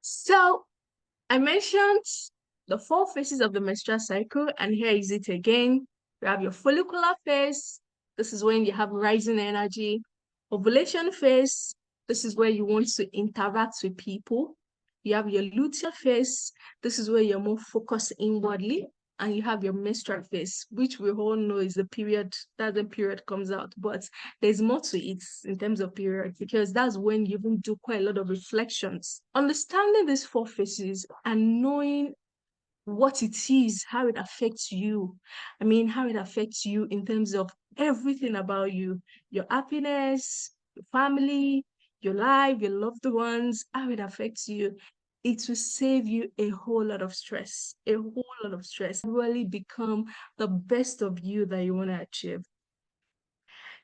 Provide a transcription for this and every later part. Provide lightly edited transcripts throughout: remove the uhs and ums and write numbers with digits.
So I mentioned the four phases of the menstrual cycle, and here is it again. You have your follicular phase. This is when you have rising energy. Ovulation phase. This is where you want to interact with people. You have your luteal phase. This is where you're more focused inwardly. And you have your menstrual phase, which we all know is the period that the period comes out. But there's more to it in terms of period because that's when you even do quite a lot of reflections. Understanding these four phases and knowing what it is, how it affects you. I mean, how it affects you in terms of everything about you, your happiness, your family, your life, your loved ones, how it affects you. It will save you a whole lot of stress, a whole lot of stress. Really become the best of you that you want to achieve.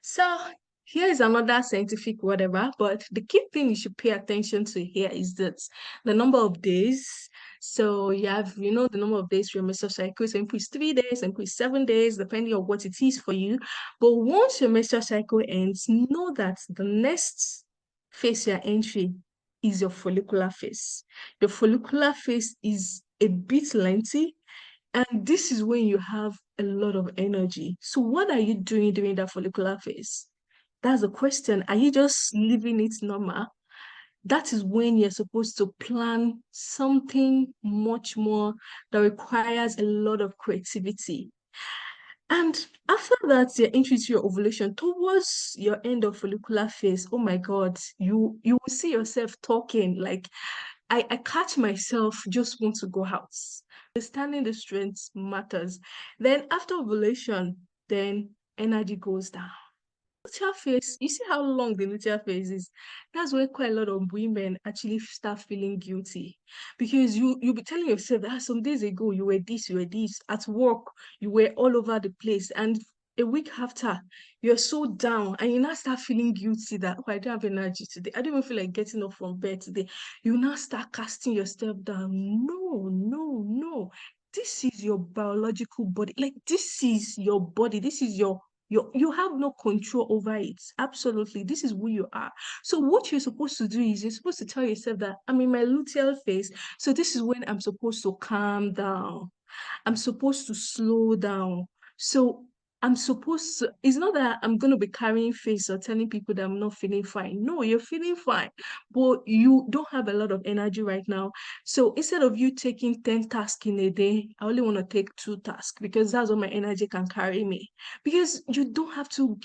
So here is another scientific whatever, but the key thing you should pay attention to here is that the number of days. So you have, the number of days for your menstrual cycle. So it's 3 days, and it's 7 days, depending on what it is for you. But once your menstrual cycle ends, know that the next phase you're entering is your follicular phase. Your follicular phase is a bit lengthy, and this is when you have a lot of energy. So, what are you doing during that follicular phase? That's the question. Are you just living it normal? That is when you're supposed to plan something much more that requires a lot of creativity. And after that, you're into your ovulation towards your end of follicular phase. Oh my God, you will see yourself talking like I catch myself just want to go out. Understanding the strength matters. Then after ovulation, then energy goes down. Luteal phase, you see how long the luteal phase is. That's where quite a lot of women actually start feeling guilty because you'll be telling yourself that some days ago you were this at work, you were all over the place, and a week after you're so down, and you now start feeling guilty that oh, I don't have energy today. I don't even feel like getting up from bed today. You now start casting yourself down. No, no, no. This is your biological body. Like this is your body. This is you have no control over it. Absolutely. This is who you are. So what you're supposed to do is you're supposed to tell yourself that I'm in my luteal phase. So this is when I'm supposed to calm down. I'm supposed to slow down. So I'm supposed to, it's not that I'm going to be carrying face or telling people that I'm not feeling fine. No, you're feeling fine, but you don't have a lot of energy right now. So instead of you taking 10 tasks in a day, I only want to take 2 tasks because that's what my energy can carry me. Because you don't have to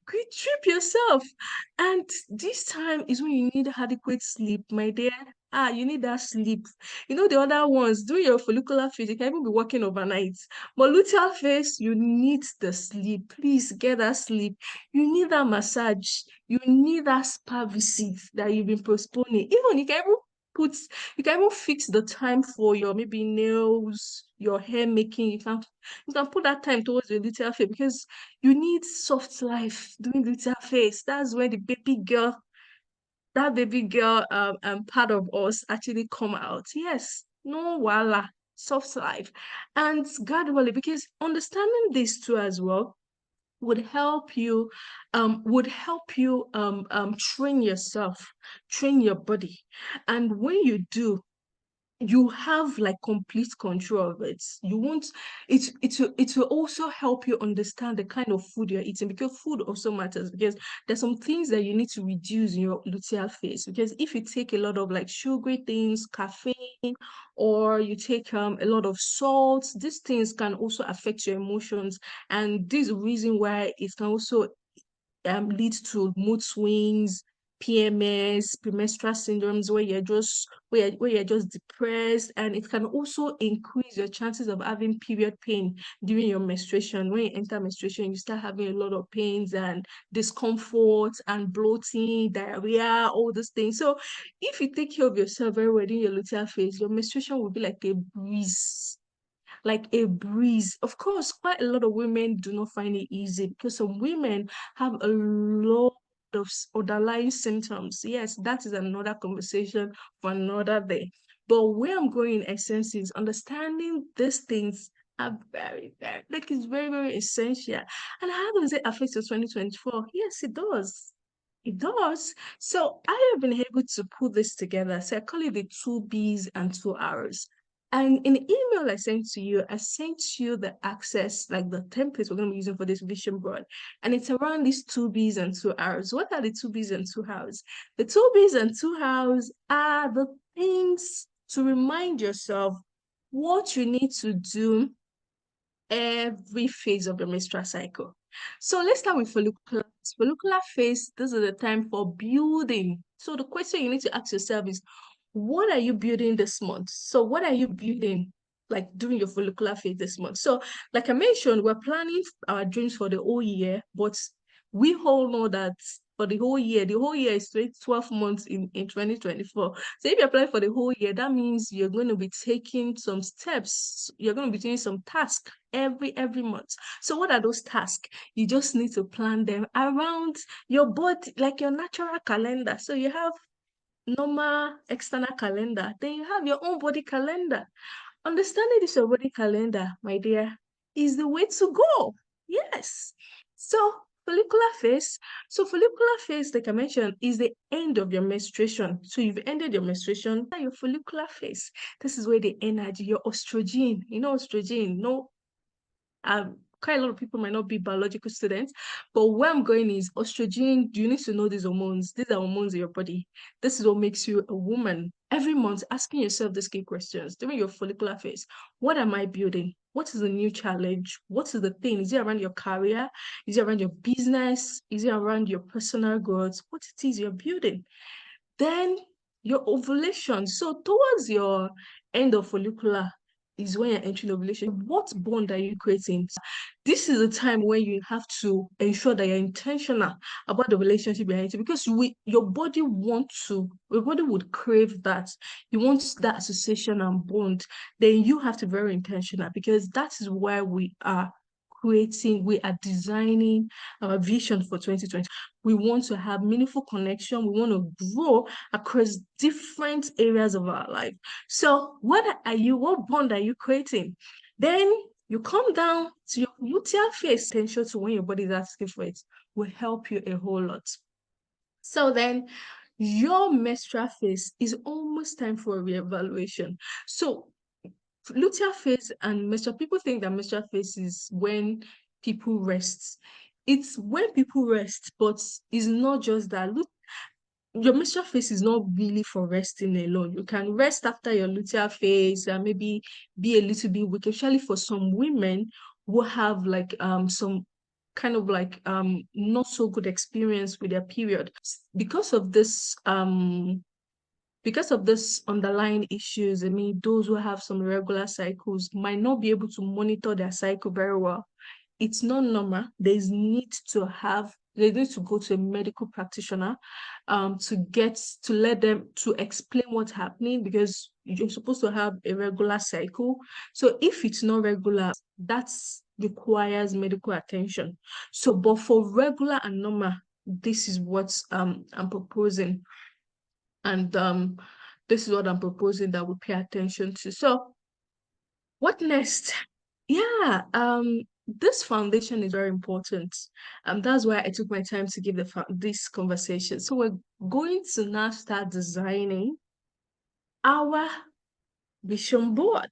trip yourself. And this time is when you need adequate sleep, my dear. You need that sleep. The other ones, do your follicular phase, you can even be working overnight. But luteal phase, you need the sleep. Please get that sleep. You need that massage. You need that spa visit that you've been postponing. Put, you can even fix the time for your maybe nails, your hair making. You can put that time towards your luteal phase because you need soft life during luteal phase. That's when that baby girl part of us actually come out. Yes, no wala, soft life. And gradually, because understanding this too as well would help you train yourself, train your body. And when you do, you have like complete control of it. You won't it will also help you understand the kind of food you're eating because food also matters because there's some things that you need to reduce in your luteal phase because if you take a lot of like sugary things, caffeine, or you take a lot of salt, these things can also affect your emotions, and this is the reason why it can also leads to mood swings, PMS, premenstrual syndromes, where you're just depressed, and it can also increase your chances of having period pain during your menstruation. When you enter menstruation, you start having a lot of pains and discomfort and bloating, diarrhea, all those things. So if you take care of yourself very well during your luteal phase, your menstruation will be like a breeze, like a breeze. Of course, quite a lot of women do not find it easy because some women have a lot of underlying symptoms. Yes, that is another conversation for another day. But where I'm going in essence is understanding these things are very, very, it's very, very essential. And how does it affect your 2024? Yes, it does. It does. So I have been able to put this together. So I call it the two B's and two R's. And in the email I sent you the access, like the templates we're going to be using for this vision board. And it's around these two B's and two R's. What are the two B's and two R's? The two B's and two R's are the things to remind yourself what you need to do every phase of the menstrual cycle. So let's start with follicular. Follicular phase, this is the time for building. So the question you need to ask yourself is, what are you building this month? So what are you building like during your follicular phase this month? So like I mentioned, we're planning our dreams for the whole year, but we all know that for the whole year is 12 months in 2024. So if you apply for the whole year, that means you're going to be taking some steps. You're going to be doing some tasks every month. So what are those tasks? You just need to plan them around your body, like your natural calendar. So you have normal external calendar, then you have your own body calendar. Understanding this your body calendar, my dear, is the way to go. Yes. So follicular phase. So follicular phase, like I mentioned, is the end of your menstruation. So you've ended your menstruation. Your follicular phase. This is where the energy, your estrogen, estrogen, no quite a lot of people might not be biological students, but where I'm going is estrogen. You need to know these hormones. These are hormones in your body. This is what makes you a woman. Every month, asking yourself these key questions during your follicular phase. What am I building? What is the new challenge? What is the thing? Is it around your career? Is it around your business? Is it around your personal growth? What it is you're building? Then your ovulation. So towards your end of follicular is when you're entering ovulation. What bond are you creating? This is the time when you have to ensure that you're intentional about the relationship you're into, because your body would crave that. You want that association and bond. Then you have to be very intentional, because that is where we are designing our vision for 2020. We want to have meaningful connection. We want to grow across different areas of our life. So what bond are you creating? Then you come down to your luteal phase. Attention to when your body is asking for it will help you a whole lot. So then your menstrual phase is almost time for a reevaluation. So luteal phase and menstrual, people think that menstrual phase is when people rest. It's when people rest, but it's not just that. Look, your menstrual phase is not really for resting alone. You can rest after your luteal phase and maybe be a little bit weak, especially for some women who have like some kind of like not so good experience with their period. Because of this underlying issues, I mean, those who have some irregular cycles might not be able to monitor their cycle very well. It's not normal. They need to go to a medical practitioner to let them to explain what's happening, because you're supposed to have a regular cycle. So if it's not regular, that requires medical attention. So, but for regular and normal, this is what I'm proposing. And this is what I'm proposing that we pay attention to. So what next? Yeah, this foundation is very important. That's why I took my time to give this conversation. So we're going to now start designing our vision board.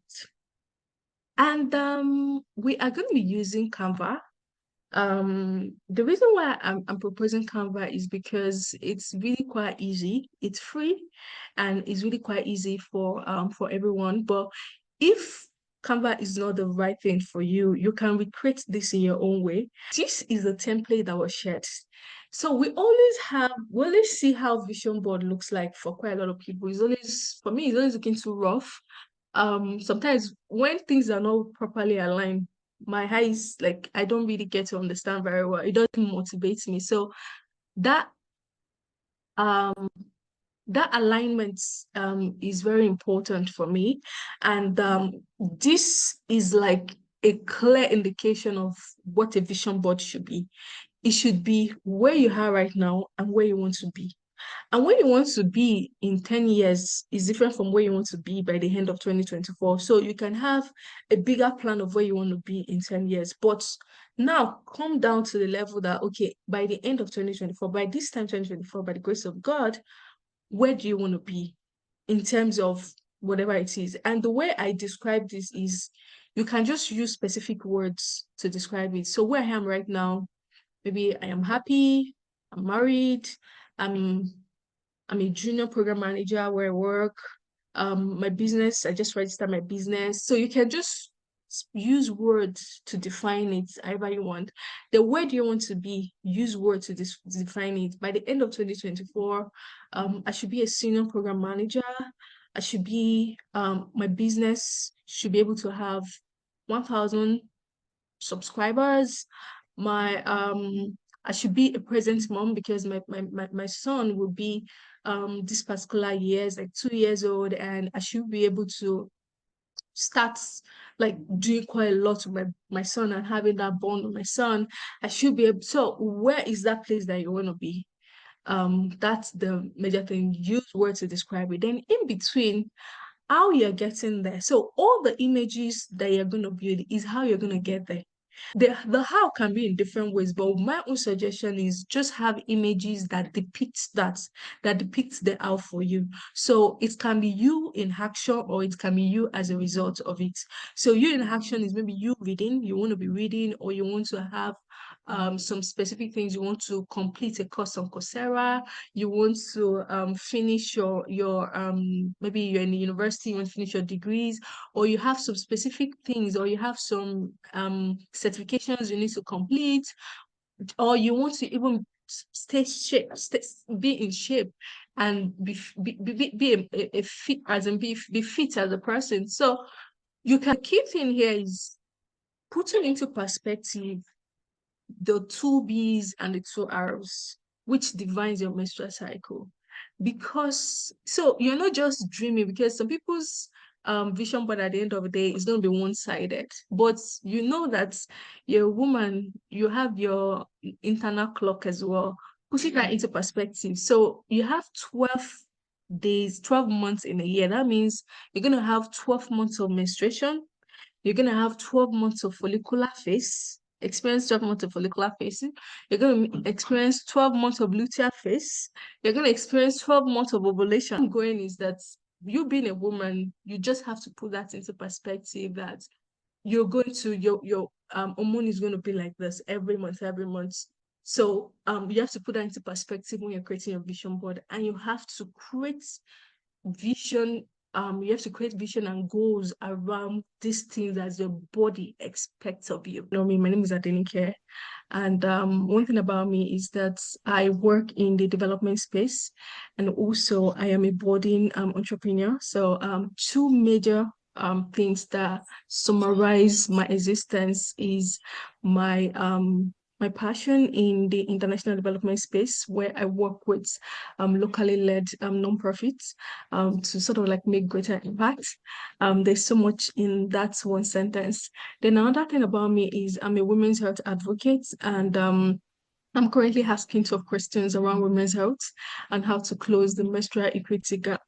And we are going to be using Canva. The reason why I'm proposing Canva is because it's really quite easy. It's free and it's really quite easy for everyone. But if Canva is not the right thing for you, you can recreate this in your own way. This is the template that was shared. So we always see how vision board looks like for quite a lot of people. For me, it's always looking too rough. Sometimes when things are not properly aligned, my eyes, like, I don't really get to understand very well. It doesn't motivate me. So that um that alignment is very important for me. And this is like a clear indication of what a vision board should be. It should be where you are right now and where you want to be. And where you want to be in 10 years is different from where you want to be by the end of 2024. So you can have a bigger plan of where you want to be in 10 years. But now come down to the level that, okay, by the end of 2024, by this time 2024, by the grace of God, where do you want to be in terms of whatever it is? And the way I describe this is you can just use specific words to describe it. So where I am right now, maybe I am happy, I'm married, I'm I'm a junior program manager where I work. My business, I just registered my business. So you can just use words to define it however you want. The word you want to be, use words to define it. By the end of 2024, I should be a senior program manager. I should be, my business should be able to have 1,000 subscribers. My I should be a present mom because my son will be this particular years, like 2 years old, and I should be able to start like doing quite a lot with my son and having that bond with my son. I should be able, so where is that place that you want to be? That's the major thing. Use words to describe it. Then in between, how you're getting there. So all the images that you're going to build is how you're going to get there. The how can be in different ways, but my own suggestion is just have images that depicts the how for you. So it can be you in action or it can be you as a result of it. So you in action is maybe you reading, you want to be reading, or you want to have some specific things. You want to complete a course on Coursera, you want to finish your maybe you're in the university, you want to finish your degrees, or you have some specific things, or you have some certifications you need to complete, or you want to even be in shape and be a fit as in be fit as a person. So you can, key thing here is putting into perspective the two B's and the two R's, which defines your menstrual cycle. Because so you're not just dreaming, because some people's vision board at the end of the day is going to be one-sided. But you know that you're a woman, you have your internal clock as well. Putting that into perspective. So you have 12 days, 12 months in a year. That means you're going to have 12 months of menstruation, you're going to have 12 months of follicular phase, experience 12 months of follicular phase. You're going to experience 12 months of luteal phase. You're going to experience 12 months of ovulation. I'm going is that you being a woman, you just have to put that into perspective that you're going to, your hormone is going to be like this every month, every month. So you have to put that into perspective when you're creating your vision board, and you have to create vision, you have to create vision and goals around these things as your body expects of you. You know me, my name is Adenike. And one thing about me is that I work in the development space, and also I am a budding entrepreneur. So two major things that summarize my existence is my my passion in the international development space, where I work with locally led nonprofits to sort of like make greater impact. There's so much in that one sentence. Then another thing about me is I'm a women's health advocate, and I'm currently asking 12 questions around women's health and how to close the menstrual equity gap.